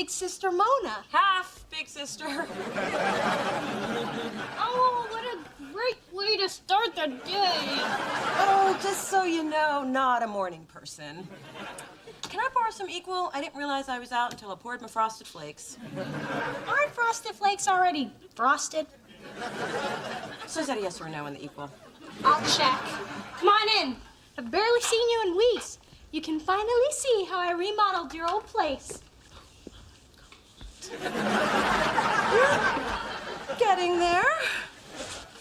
big sister Mona. Half big sister. Oh, what a great way to start the day. Oh, just so you know, not a morning person. Can I borrow some Equal? I didn't realize I was out until I poured my Frosted Flakes. Aren't Frosted Flakes already frosted? So is that a yes or a no in the Equal? I'll check. Come on in. I've barely seen you in weeks. You can finally see how I remodeled your old place. Getting there.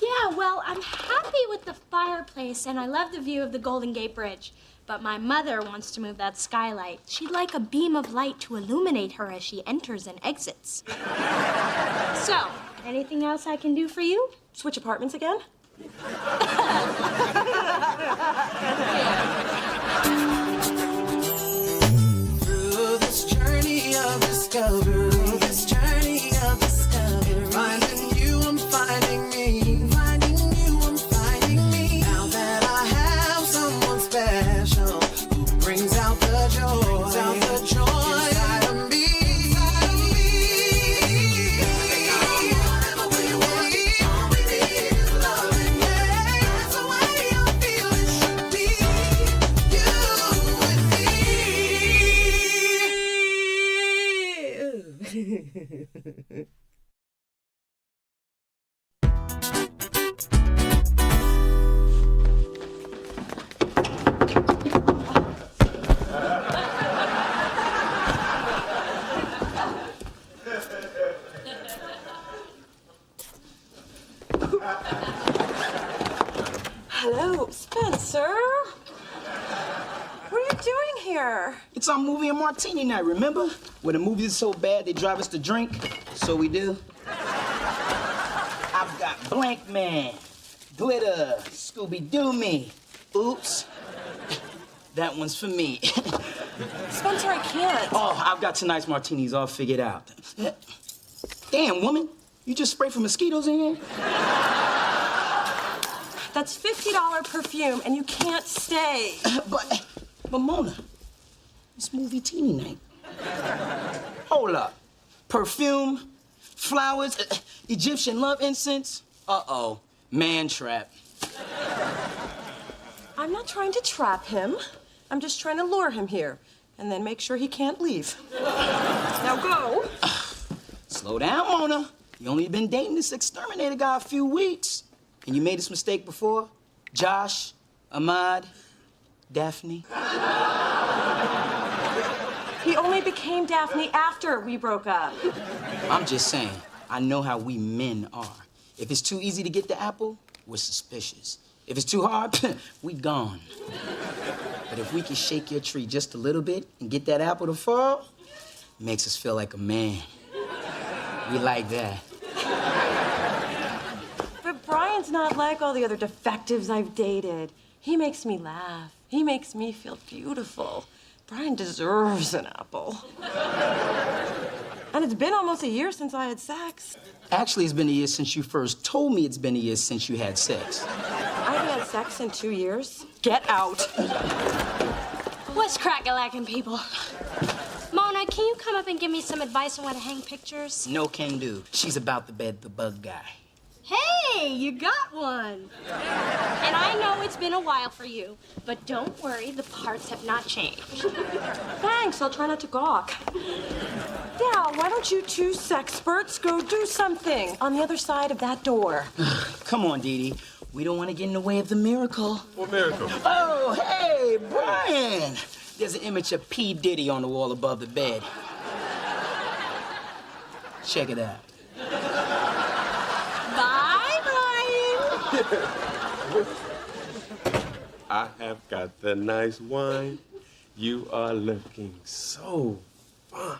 Yeah, well, I'm happy with the fireplace, and I love the view of the Golden Gate Bridge. But my mother wants to move that skylight. She'd like a beam of light to illuminate her as she enters and exits. So, anything else I can do for you? Switch apartments again? Through this journey of discovery, finding you, I'm finding me. Finding you, I'm finding me. Now that I have someone special who brings out the joy, inside of me. All we need is love and that's the way I feel it should be. You and me. Hello, Spencer. What are you doing here? It's our movie and martini night, remember? Where the movie is so bad they drive us to drink. So we do. I've got Blank Man, Glitter, Scooby-Doo me. Oops. That one's for me. Spencer, I can't. Oh, I've got tonight's martinis all figured out. Damn, woman. You just sprayed for mosquitoes in here? That's $50 perfume, and you can't stay. But Mona, it's movie teeny night. Hold up. Perfume, flowers, Egyptian love incense. Uh-oh, man trap. I'm not trying to trap him. I'm just trying to lure him here, and then make sure he can't leave. Now go. Slow down, Mona. You only been dating this exterminator guy a few weeks. And you made this mistake before? Josh, Ahmad, Daphne. He only became Daphne after we broke up. I'm just saying, I know how we men are. If it's too easy to get the apple, we're suspicious. If it's too hard, we gone. But if we can shake your tree just a little bit and get that apple to fall, it makes us feel like a man. We like that. But Brian's not like all the other defectives I've dated. He makes me laugh. He makes me feel beautiful. Brian deserves an apple. And it's been almost a year since I had sex. Actually, it's been a year since you first told me it's been a year since you had sex. I haven't had sex in 2 years. Get out. What's crack-a-lackin', people? Mona, can you come up and give me some advice on where to hang pictures? No can do. She's about to bed the bug guy. Hey, you got one. And I know it's been a while for you, but don't worry, the parts have not changed. Thanks, I'll try not to gawk. Yeah, why don't you two sexperts go do something on the other side of that door? Come on, Dee Dee. We don't want to get in the way of the miracle. What miracle? Oh, hey, Brian. There's an image of P. Diddy on the wall above the bed. Check it out. Bye, Brian. I have got the nice wine. You are looking so fine.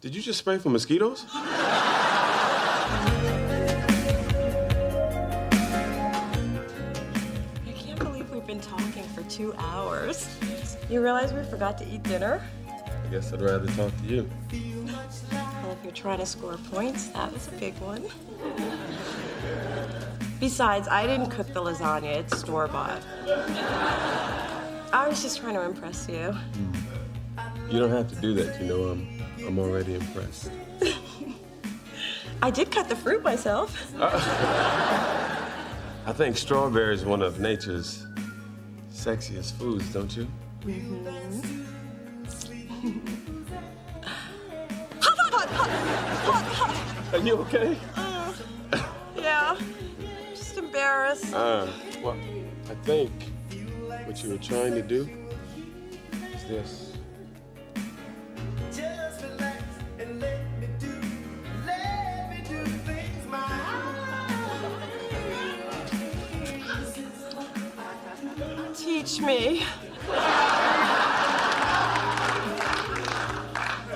Did you just spray for mosquitoes? I can't believe we've been talking for 2 hours. You realize we forgot to eat dinner? I guess I'd rather talk to you. Well, if you're trying to score points, that was a big one. Besides, I didn't cook the lasagna. It's store-bought. I was just trying to impress you. You don't have to do that, you know. I'm already impressed. I did cut the fruit myself. I think strawberry is one of nature's sexiest foods, don't you? Are you okay? Yeah, just embarrassed. Well, I think what you were trying to do is this. Just relax and let me do things my way. Teach me. Are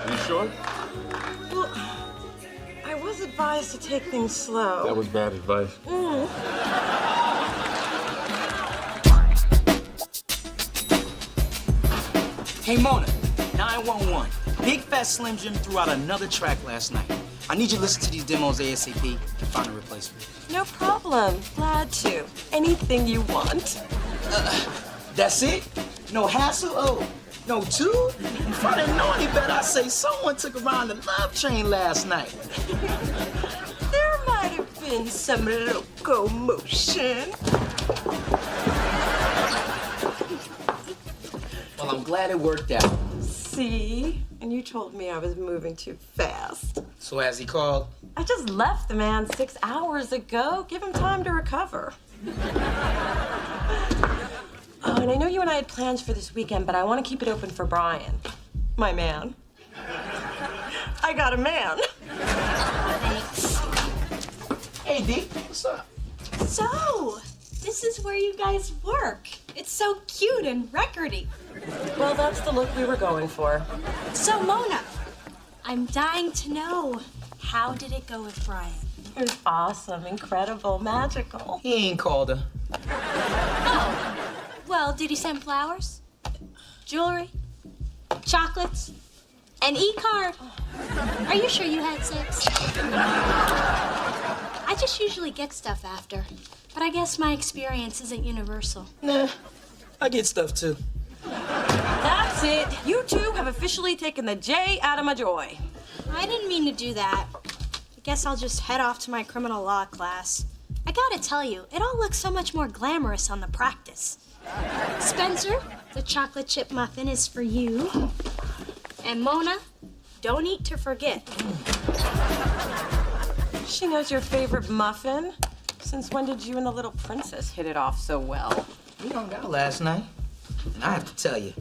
you sure? Well, I was advised to take things slow. That was bad advice. Hey, Mona, 911. Big Fat Slim Jim threw out another track last night. I need you to listen to these demos ASAP and find a replacement. No problem. Glad to. Anything you want. That's it? No hassle? Oh, no two? If I didn't know any better, I'd say someone took around the love train last night. There might have been some locomotion. Well, I'm glad it worked out. See? And you told me I was moving too fast. So has he called? I just left the man 6 hours ago. Give him time to recover. Oh, and I know you and I had plans for this weekend, but I want to keep it open for Brian. My man. I got a man. Hey, D, what's up? So, this is where you guys work. It's so cute and recordy. Well, that's the look we were going for. So, Mona, I'm dying to know, how did it go with Brian? It was awesome, incredible, magical. He ain't called her. Well, did he send flowers? Jewelry? Chocolates? An e-card? Are you sure you had sex? I just usually get stuff after, but I guess my experience isn't universal. Nah, I get stuff too. That's it. You two have officially taken the J out of my joy. I didn't mean to do that. I guess I'll just head off to my criminal law class. I gotta tell you, it all looks so much more glamorous on the practice. Spencer, the chocolate chip muffin is for you. And Mona, don't eat to forget. She knows your favorite muffin. Since when did you and the little princess hit it off so well? We hung out last night, and I have to tell you,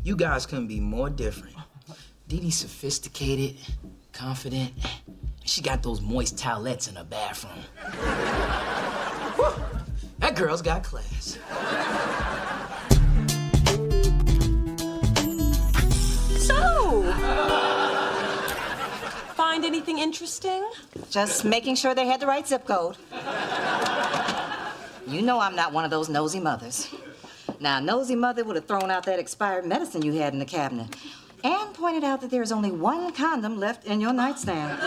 you guys couldn't be more different. Dee Dee's sophisticated, confident, and she got those moist towelettes in her bathroom. Whew, that girl's got class. So, find anything interesting? Just making sure they had the right zip code. You know I'm not one of those nosy mothers. Now, a nosy mother would have thrown out that expired medicine you had in the cabinet and pointed out that there's only one condom left in your nightstand.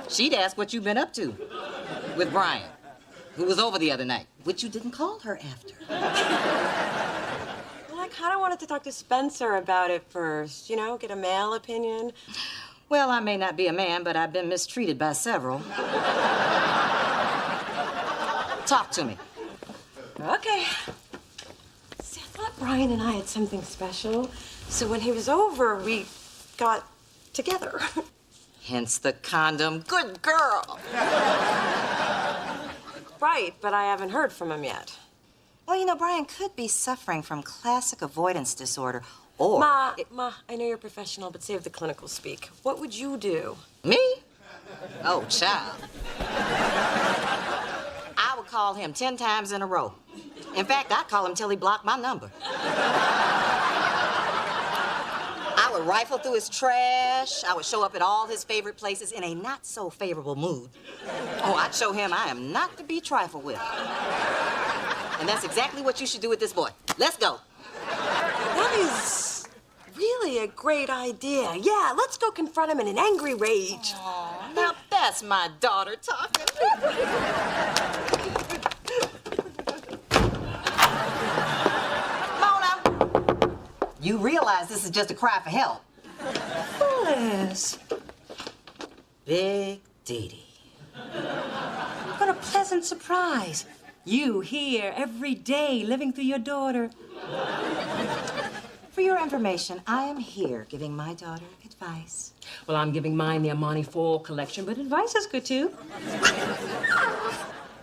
She'd ask what you've been up to with Brian, who was over the other night, which you didn't call her after. Well, I kind of wanted to talk to Spencer about it first, you know, get a male opinion. Well, I may not be a man, but I've been mistreated by several. Talk to me. Okay. See, I thought Brian and I had something special, so when he was over, we got together. Hence the condom. Good girl. Right, but I haven't heard from him yet. Well, you know, Brian could be suffering from classic avoidance disorder, or... Ma, I know you're professional, but save the clinical speak. What would you do? Me? Oh, child. I would call him 10 times in a row. In fact, I'd call him till he blocked my number. I would rifle through his trash. I would show up at all his favorite places in a not-so-favorable mood. Oh, I'd show him I am not to be trifled with. And that's exactly what you should do with this boy. Let's go. That is really a great idea. Yeah, let's go confront him in an angry rage. Oh, now that's my daughter talking. Mona, you realize this is just a cry for help. Alice. Big Dee Dee. What a pleasant surprise. You here every day living through your daughter. For your information, I am here giving my daughter advice. Well, I'm giving mine the Amani Fall collection, but advice is good too.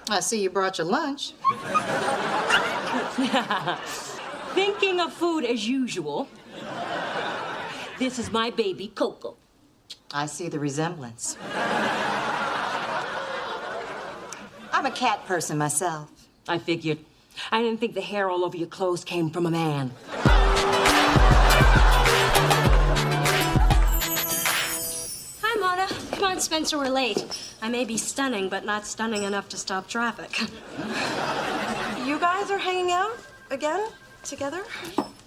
I see you brought your lunch. Thinking of food as usual. This is my baby, Coco. I see the resemblance. I'm a cat person myself. I figured. I didn't think the hair all over your clothes came from a man. Hi, Mona. Come on, Spencer, we're late. I may be stunning, but not stunning enough to stop traffic. You guys are hanging out again together?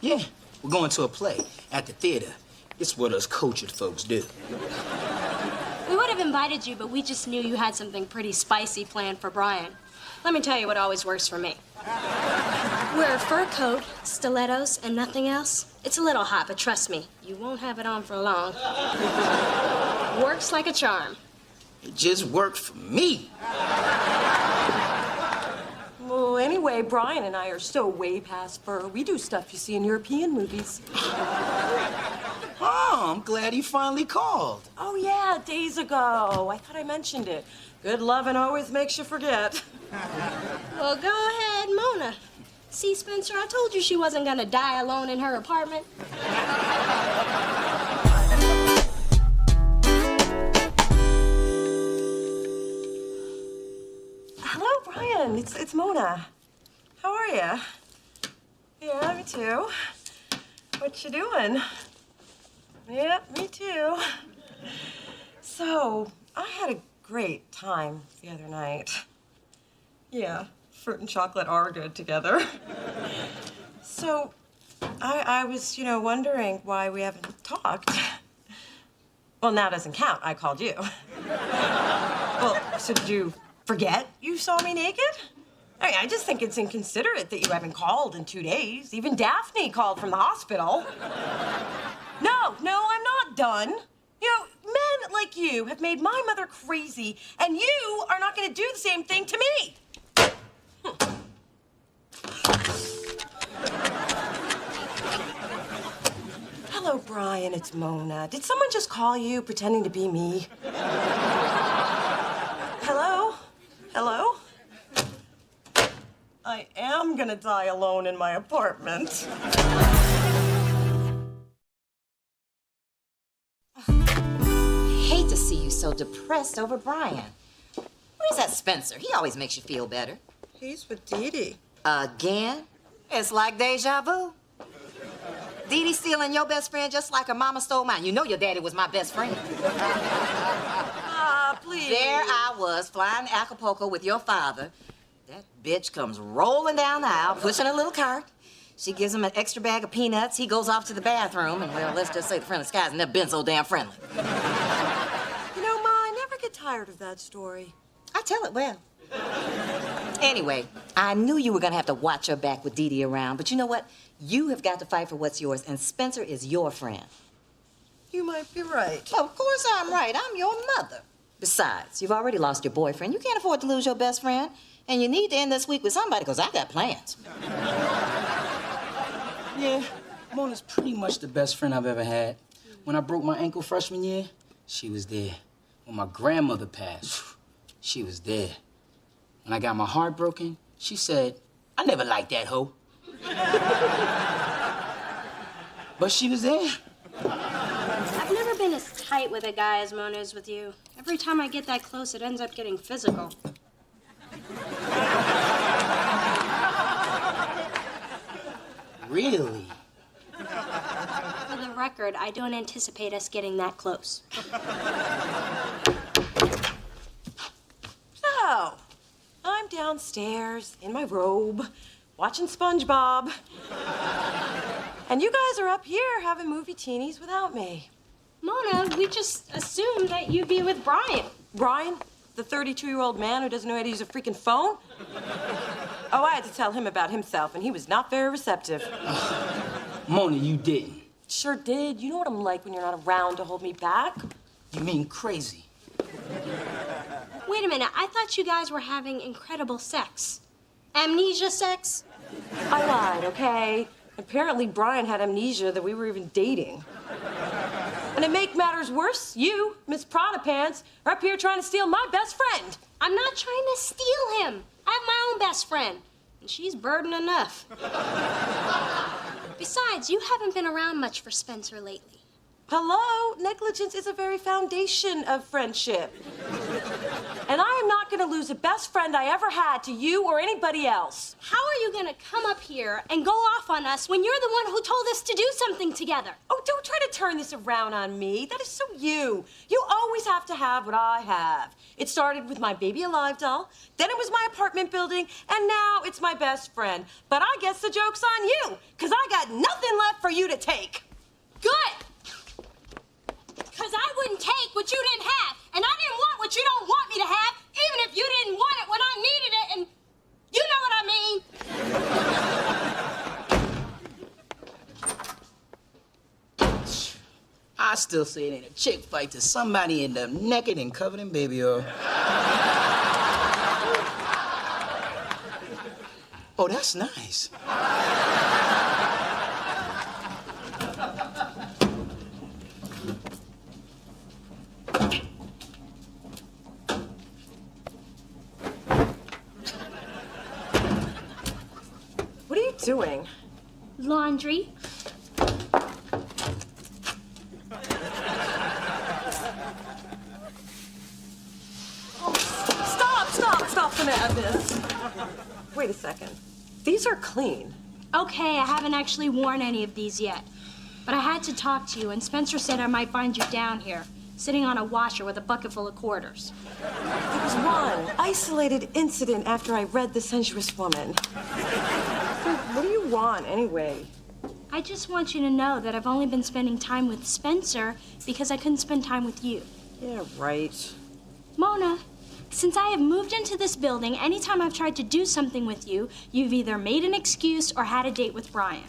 Yeah, we're going to a play at the theater. It's what us cultured folks do. We would have invited you, but we just knew you had something pretty spicy planned for Brian. Let me tell you what always works for me. Wear a fur coat, stilettos, and nothing else. It's a little hot, but trust me, you won't have it on for long. Works like a charm. It just worked for me. Well, anyway, Brian and I are still way past fur. We do stuff you see in European movies. Oh, I'm glad he finally called. Oh, yeah, days ago. I thought I mentioned it. Good loving always makes you forget. Well, go ahead, Mona. See, Spencer, I told you she wasn't gonna die alone in her apartment. Hello, Brian. It's Mona. How are you? Yeah, me too. What you doing? Yeah, me too. So, I had a great time the other night. Yeah, fruit and chocolate are good together. So, I was, wondering why we haven't talked. Well, now doesn't count. I called you. Well, so did you forget you saw me naked? I mean, I just think it's inconsiderate that you haven't called in 2 days. Even Daphne called from the hospital. No, I'm not done. Men like you have made my mother crazy, and you are not going to do the same thing to me. Hello, Brian. It's Mona. Did someone just call you pretending to be me? Hello? Hello? I am gonna die alone in my apartment. Hate to see you so depressed over Brian. Where's that Spencer? He always makes you feel better. He's with Dee Dee. Again? It's like deja vu. Dee Dee stealing your best friend just like her mama stole mine. You know your daddy was my best friend. Please. There I was, flying to Acapulco with your father. That bitch comes rolling down the aisle, pushing a little cart. She gives him an extra bag of peanuts. He goes off to the bathroom, and, well, let's just say the friendly skies never been so damn friendly. Ma, I never get tired of that story. I tell it well. Anyway, I knew you were gonna have to watch your back with Dee Dee around, but you know what? You have got to fight for what's yours, and Spencer is your friend. You might be right. Of course I'm right. I'm your mother. Besides, you've already lost your boyfriend. You can't afford to lose your best friend. And you need to end this week with somebody, because I got plans. Yeah, Mona's pretty much the best friend I've ever had. When I broke my ankle freshman year, she was there. When my grandmother passed, she was there. When I got my heart broken, she said, I never liked that hoe. But she was there. I've never been as tight with a guy as Mona is with you. Every time I get that close, it ends up getting physical. Really? For the record, I don't anticipate us getting that close. So, I'm downstairs in my robe, watching SpongeBob. And you guys are up here having movie teenies without me. Mona, we just assumed that you'd be with Brian. Brian, the 32-year-old man who doesn't know how to use a freaking phone? Oh, I had to tell him about himself, and he was not very receptive. Mona, you didn't. Sure did. You know what I'm like when you're not around to hold me back. You mean crazy? Wait a minute, I thought you guys were having incredible sex. Amnesia sex? I lied, okay? Apparently Brian had amnesia that we were even dating. And to make matters worse, you, Miss Prada Pants, are up here trying to steal my best friend. I'm not trying to steal him. I have my own best friend, and she's burden enough. Besides, you haven't been around much for Spencer lately. Hello? Negligence is a very foundation of friendship. And I am not gonna lose a best friend I ever had to you or anybody else. How are you gonna come up here and go off on us when you're the one who told us to do something together? Oh, don't try to turn this around on me. That is so you. You always have to have what I have. It started with my Baby Alive doll, then it was my apartment building, and now it's my best friend. But I guess the joke's on you, because I got nothing left for you to take. Good! Because I wouldn't take what you didn't have, and I didn't want what you don't want me to have, even if you didn't want it when I needed it, and you know what I mean. I still say it ain't a chick fight till somebody end up naked and covered in baby oil. Oh, that's nice. What are you doing? Laundry. Stop this. Wait a second. These are clean. Okay, I haven't actually worn any of these yet. But I had to talk to you, and Spencer said I might find you down here, sitting on a washer with a bucket full of quarters. There was one isolated incident after I read The Sensuous Woman. What do you want, anyway? I just want you to know that I've only been spending time with Spencer because I couldn't spend time with you. Yeah, right. Mona, since I have moved into this building, anytime I've tried to do something with you, you've either made an excuse or had a date with Brian.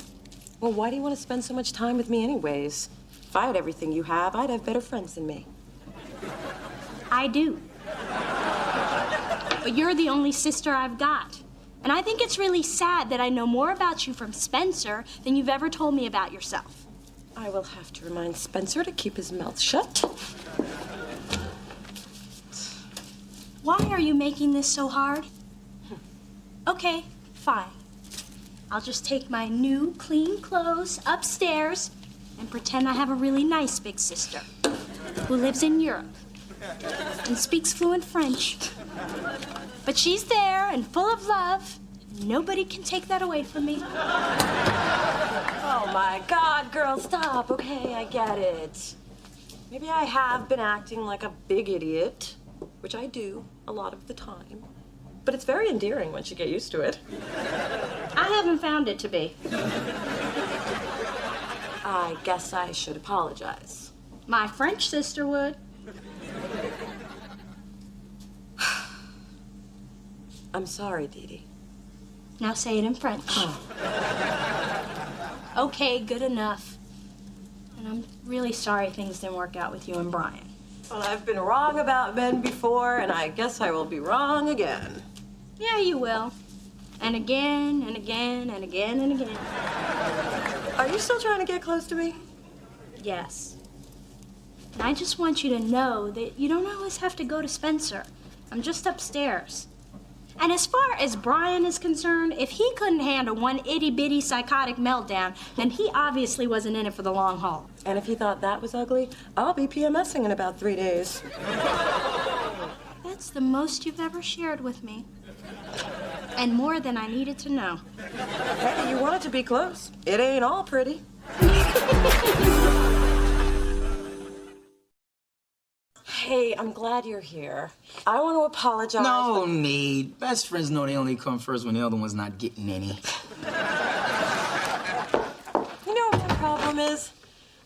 Well, why do you want to spend so much time with me anyways? If I had everything you have, I'd have better friends than me. I do. But you're the only sister I've got. And I think it's really sad that I know more about you from Spencer than you've ever told me about yourself. I will have to remind Spencer to keep his mouth shut. Why are you making this so hard? Okay, fine. I'll just take my new, clean clothes upstairs and pretend I have a really nice big sister who lives in Europe and speaks fluent French. But she's there and full of love. Nobody can take that away from me. Oh my God, girl, stop. Okay, I get it. Maybe I have been acting like a big idiot, which I do a lot of the time. But it's very endearing once you get used to it. I haven't found it to be. I guess I should apologize. My French sister would. I'm sorry, Dee Dee. Now say it in French. Okay, good enough. And I'm really sorry things didn't work out with you and Brian. Well, I've been wrong about men before, and I guess I will be wrong again. Yeah, you will. And again, and again, and again, and again. Are you still trying to get close to me? Yes. And I just want you to know that you don't always have to go to Spencer. I'm just upstairs. And as far as Brian is concerned, if he couldn't handle one itty-bitty psychotic meltdown, then he obviously wasn't in it for the long haul. And if you thought that was ugly, I'll be PMSing in about 3 days. That's the most you've ever shared with me. And more than I needed to know. Hey, you want it to be close. It ain't all pretty. Hey, I'm glad you're here. I want to apologize. No need. Best friends know they only come first when the other one's not getting any. You know what my problem is?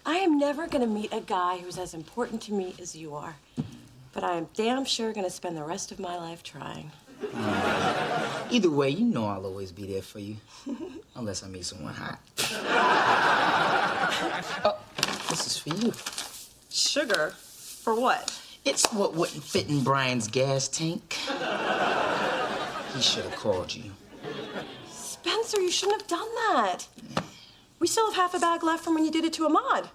I am never going to meet a guy who's as important to me as you are. But I am damn sure going to spend the rest of my life trying. Either way, you know I'll always be there for you. Unless I meet someone hot. This is for you. Sugar? For what? It's what wouldn't fit in Brian's gas tank. He should have called you. Spencer, you shouldn't have done that. We still have half a bag left from when you did it to Ahmad.